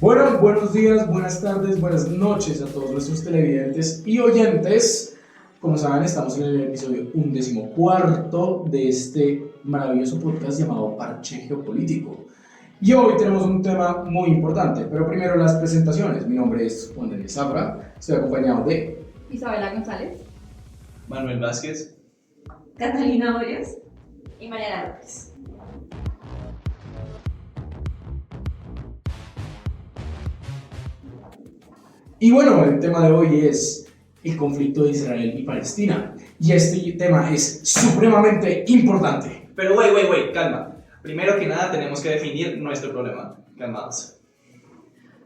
Bueno, buenos días, buenas tardes, buenas noches a todos nuestros televidentes y oyentes. Como saben, estamos en el episodio 14 de este maravilloso podcast llamado Parche Geopolítico. Y hoy tenemos un tema muy importante, pero primero las presentaciones. Mi nombre es Juan Daniel Zafra, estoy acompañado de Isabela González, Manuel Vázquez, Catalina Orias y Mariana López. Y bueno, el tema de hoy es el conflicto de Israel y Palestina. Y este tema es supremamente importante. Pero calma. Primero que nada tenemos que definir nuestro problema. Calmados.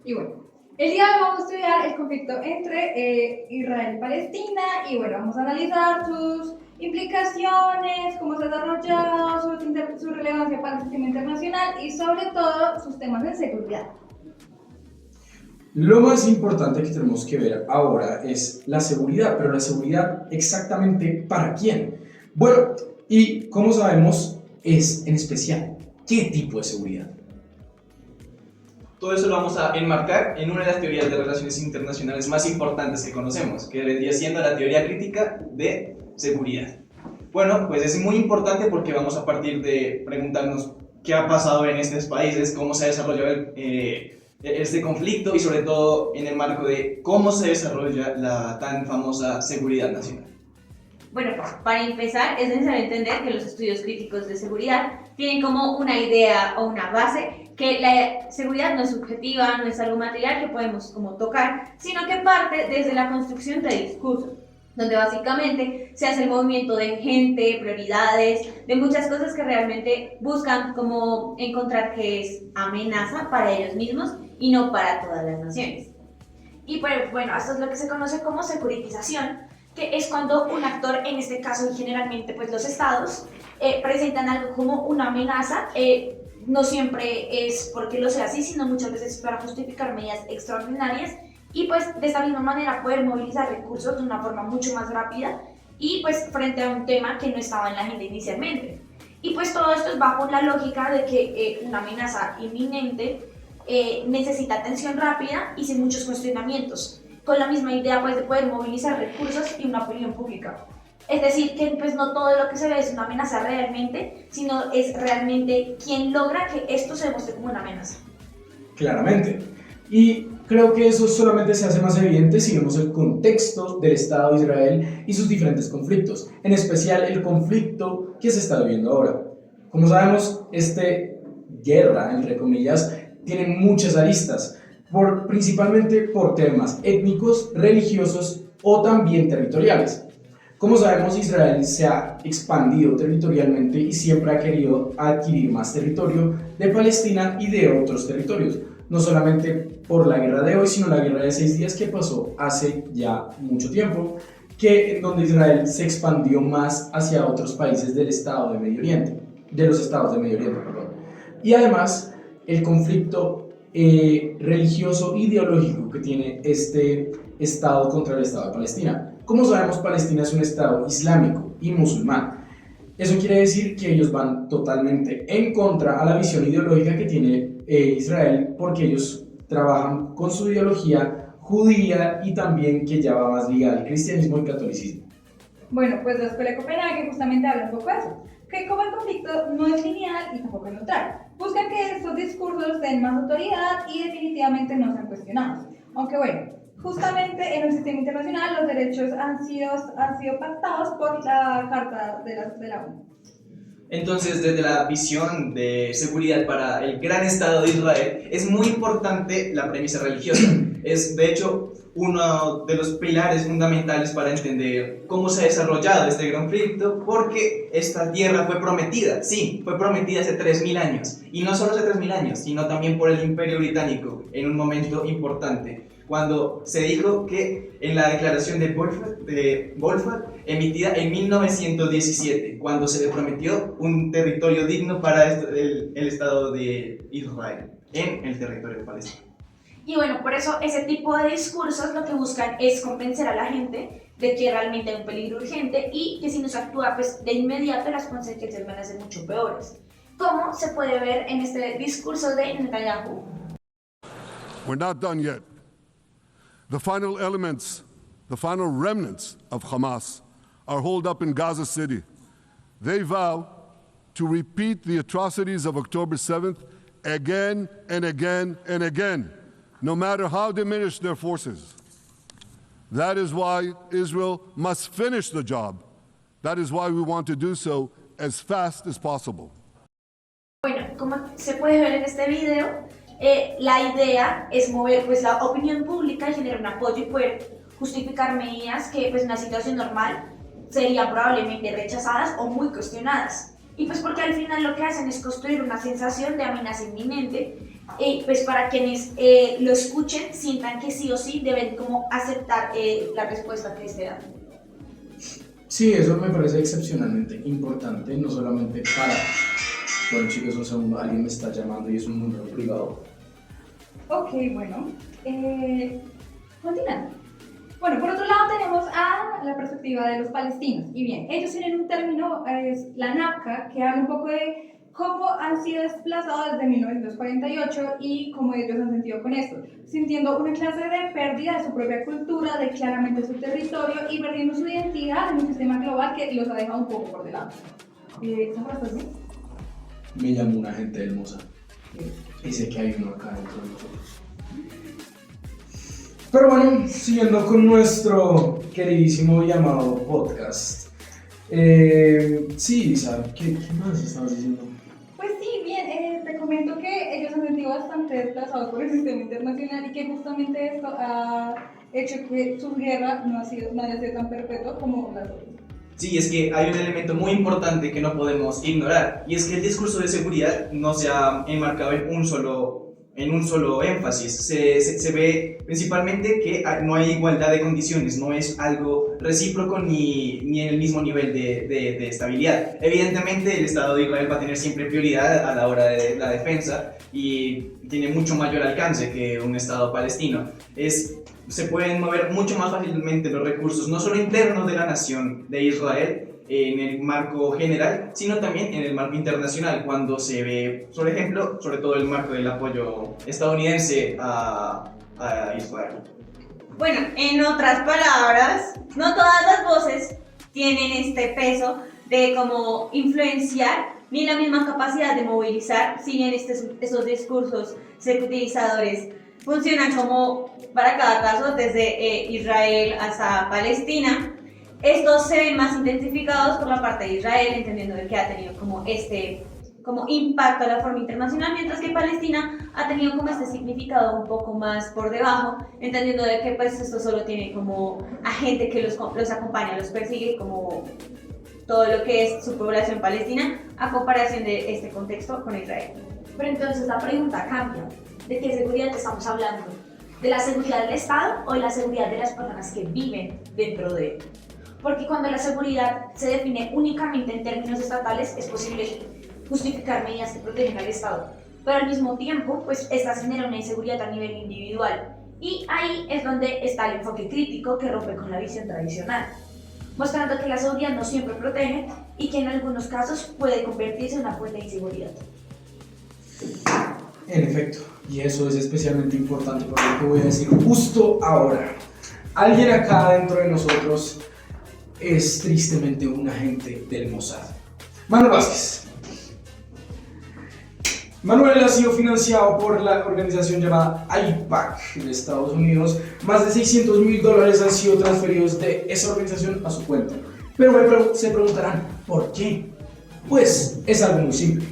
Y bueno, el día de hoy vamos a estudiar el conflicto entre Israel y Palestina y bueno, vamos a analizar sus implicaciones, cómo se ha desarrollado, su relevancia para el sistema internacional y sobre todo sus temas de seguridad. Lo más importante que tenemos que ver ahora es la seguridad, pero la seguridad exactamente ¿para quién? Bueno, y como sabemos, es en especial, ¿qué tipo de seguridad? Todo eso lo vamos a enmarcar en una de las teorías de relaciones internacionales más importantes que conocemos, que vendría siendo la teoría crítica de seguridad. Bueno, pues es muy importante porque vamos a partir de preguntarnos qué ha pasado en estos países, cómo se ha desarrollado este conflicto y sobre todo en el marco de cómo se desarrolla la tan famosa seguridad nacional. Bueno, pues para empezar es necesario entender que los estudios críticos de seguridad tienen como una idea o una base que la seguridad no es subjetiva, no es algo material que podemos como tocar, sino que parte desde la construcción de discursos, donde básicamente se hace el movimiento de gente, prioridades, de muchas cosas que realmente buscan como encontrar que es amenaza para ellos mismos y no para todas las naciones. Y pues, bueno, esto es lo que se conoce como securitización, que es cuando un actor, en este caso y generalmente pues los estados, presentan algo como una amenaza, no siempre es porque lo sea así, sino muchas veces para justificar medidas extraordinarias y pues de esta misma manera poder movilizar recursos de una forma mucho más rápida y pues frente a un tema que no estaba en la agenda inicialmente. Y pues todo esto es bajo la lógica de que una amenaza inminente necesita atención rápida y sin muchos cuestionamientos, con la misma idea pues de poder movilizar recursos y una opinión pública. Es decir, que pues no todo lo que se ve es una amenaza realmente, sino es realmente quien logra que esto se demuestre como una amenaza. Claramente. Y creo que eso solamente se hace más evidente si vemos el contexto del Estado de Israel y sus diferentes conflictos, en especial el conflicto que se está viviendo ahora. Como sabemos, esta guerra, entre comillas, tiene muchas aristas, principalmente por temas étnicos, religiosos o también territoriales. Como sabemos, Israel se ha expandido territorialmente y siempre ha querido adquirir más territorio de Palestina y de otros territorios, no solamente por la guerra de hoy, sino la guerra de 6 días que pasó hace ya mucho tiempo, en donde Israel se expandió más hacia otros países del estado de Medio Oriente, de los estados de Medio Oriente, perdón. Y además, el conflicto religioso ideológico que tiene este estado contra el estado de Palestina. Como sabemos, Palestina es un estado islámico y musulmán. Eso quiere decir que ellos van totalmente en contra a la visión ideológica que tiene Israel, porque ellos trabajan con su ideología judía y también que ya va más ligada al cristianismo y catolicismo. Bueno, pues la Escuela de Copenhague justamente habla un poco de eso, que como el conflicto no es lineal y tampoco es neutral, buscan que estos discursos den más autoridad y definitivamente no sean cuestionados. Aunque bueno, justamente en el sistema internacional los derechos han sido pactados por la Carta de la ONU. Entonces, desde la visión de seguridad para el gran Estado de Israel, es muy importante la premisa religiosa. Es, de hecho, uno de los pilares fundamentales para entender cómo se ha desarrollado este conflicto, porque esta tierra fue prometida, sí, fue prometida hace 3.000 años, y no solo hace 3.000 años, sino también por el Imperio Británico, en un momento importante, cuando se dijo que en la declaración de Balfour, emitida en 1917, cuando se le prometió un territorio digno para el Estado de Israel en el territorio de Palestina. Y bueno, por eso ese tipo de discursos lo que buscan es convencer a la gente de que realmente hay un peligro urgente y que si no se actúa pues de inmediato las consecuencias van a ser mucho peores. Como se puede ver en este discurso de Netanyahu. We're not done yet. The final elements, the final remnants of Hamas are holed up in Gaza City. They vow to repeat the atrocities of October 7th again and again and again, no matter how diminished their forces. That is why Israel must finish the job. That is why we want to do so as fast as possible. Bueno, como se puede ver en este video, la idea es mover pues, la opinión pública y generar un apoyo y poder justificar medidas que pues, en una situación normal serían probablemente rechazadas o muy cuestionadas. Y pues porque al final lo que hacen es construir una sensación de amenaza inminente, pues para quienes lo escuchen sientan que sí o sí deben como aceptar la respuesta que se da. Sí, eso me parece excepcionalmente importante, no solamente para... Bueno chicos, un segundo, alguien me está llamando y es un número privado. Ok, bueno. Continuando. Bueno, por otro lado tenemos a la perspectiva de los palestinos. Y bien, ellos tienen un término, es la NAPCA, que habla un poco de cómo han sido desplazados desde 1948 y cómo ellos han sentido con esto, sintiendo una clase de pérdida de su propia cultura, de claramente su territorio y perdiendo su identidad en un sistema global que los ha dejado un poco por delante. ¿Están por bien? Me llamó una gente hermosa. Dice que hay uno acá dentro de nosotros. Pero bueno, siguiendo con nuestro queridísimo llamado podcast. Sí, Isa, ¿qué más estabas diciendo? Pues sí, bien, te comento que ellos han sentido bastante desplazados por el sistema internacional y que justamente esto ha hecho que su guerra no haya sido tan perpetua como las otras. Sí, es que hay un elemento muy importante que no podemos ignorar, y es que el discurso de seguridad no se ha enmarcado en un solo énfasis. Se ve principalmente que no hay igualdad de condiciones, no es algo recíproco ni en el mismo nivel de estabilidad. Evidentemente el Estado de Israel va a tener siempre prioridad a la hora de la defensa y tiene mucho mayor alcance que un Estado palestino. Se pueden mover mucho más fácilmente los recursos, no solo internos de la nación de Israel, en el marco general, sino también en el marco internacional, cuando se ve, por ejemplo, sobre todo el marco del apoyo estadounidense a Israel. Bueno, en otras palabras, no todas las voces tienen este peso de como influenciar ni la misma capacidad de movilizar, si bien estos discursos securitizadores funcionan como para cada caso, desde Israel hasta Palestina. Estos se ven más identificados por la parte de Israel, entendiendo de que ha tenido como impacto a la forma internacional, mientras que Palestina ha tenido como este significado un poco más por debajo, entendiendo de que pues esto solo tiene como a gente que los acompaña, los persigue, como todo lo que es su población palestina, a comparación de este contexto con Israel. Pero entonces la pregunta cambia. ¿De qué seguridad estamos hablando? ¿De la seguridad del Estado o de la seguridad de las personas que viven dentro de él? Porque cuando la seguridad se define únicamente en términos estatales, es posible justificar medidas que protegen al Estado. Pero al mismo tiempo, pues estas generan una inseguridad a nivel individual. Y ahí es donde está el enfoque crítico que rompe con la visión tradicional, mostrando que la seguridad no siempre protege y que en algunos casos puede convertirse en una fuente de inseguridad. En efecto, y eso es especialmente importante por lo que voy a decir justo ahora. Alguien acá dentro de nosotros es tristemente un agente del Mossad. Manuel Vázquez. Manuel ha sido financiado por la organización llamada AIPAC de Estados Unidos. Más de $600,000 han sido transferidos de esa organización a su cuenta. Pero se preguntarán, ¿por qué? Pues es algo muy simple.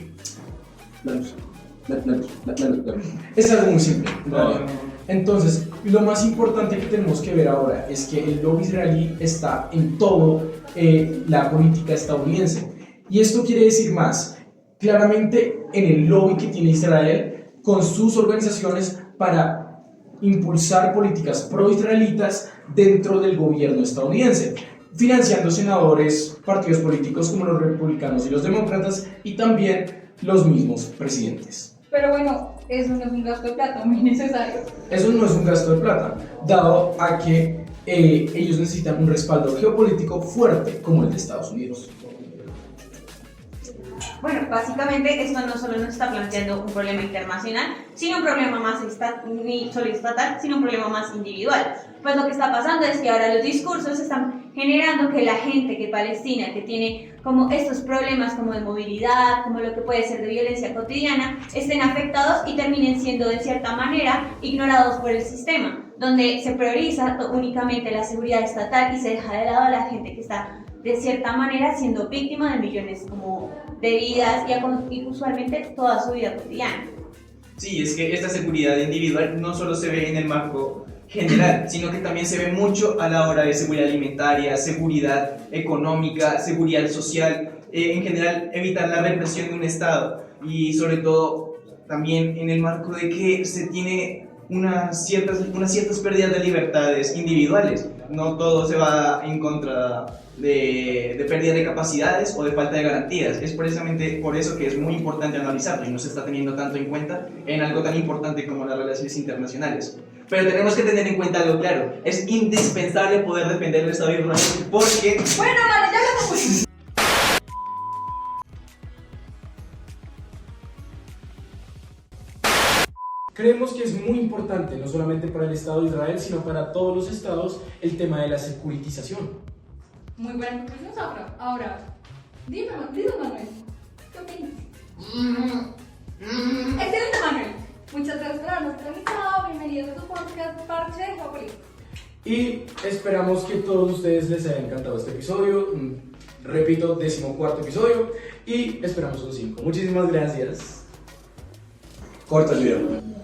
Es algo muy simple, en realidad. Entonces, lo más importante que tenemos que ver ahora es que el lobby israelí está en todo la política estadounidense. Y esto quiere decir más, claramente en el lobby que tiene Israel con sus organizaciones para impulsar políticas pro-israelitas dentro del gobierno estadounidense, financiando senadores, partidos políticos como los republicanos y los demócratas y también los mismos presidentes. Pero bueno, eso no es un gasto de plata muy necesario. Eso no es un gasto de plata, dado a que ellos necesitan un respaldo geopolítico fuerte como el de Estados Unidos. Bueno, básicamente esto no solo nos está planteando un problema internacional, sino un problema más ni solo estatal, sino un problema más individual. Pues lo que está pasando es que ahora los discursos están generando que la gente que Palestina, que tiene como estos problemas como de movilidad, como lo que puede ser de violencia cotidiana, estén afectados y terminen siendo de cierta manera ignorados por el sistema, donde se prioriza únicamente la seguridad estatal y se deja de lado a la gente que está de cierta manera siendo víctima de millones como de vidas y usualmente toda su vida cotidiana. Sí, es que esta seguridad individual no solo se ve en el marco general, sino que también se ve mucho a la hora de seguridad alimentaria, seguridad económica, seguridad social, en general evitar la represión de un Estado y sobre todo también en el marco de que se tiene unas ciertas pérdidas de libertades individuales. No todo se va en contra de pérdida de capacidades o de falta de garantías. Es precisamente por eso que es muy importante analizarlo y no se está teniendo tanto en cuenta en algo tan importante como las relaciones internacionales. Pero tenemos que tener en cuenta algo claro: es indispensable poder defender el Estado de Israel porque... Bueno, vale, ya lo vamos. Creemos que es muy importante, no solamente para el Estado de Israel, sino para todos los estados, el tema de la securitización. Muy buena conclusión, Safra. Ahora, dime Manuel, ¿qué opinas? Excelente, Manuel. Muchas gracias por habernos transmitido. Bienvenidos a tu podcast Parche de Geopolítica. Y esperamos que a todos ustedes les haya encantado este episodio. Repito, 14º episodio. Y esperamos un 5. Muchísimas gracias. Corta el video.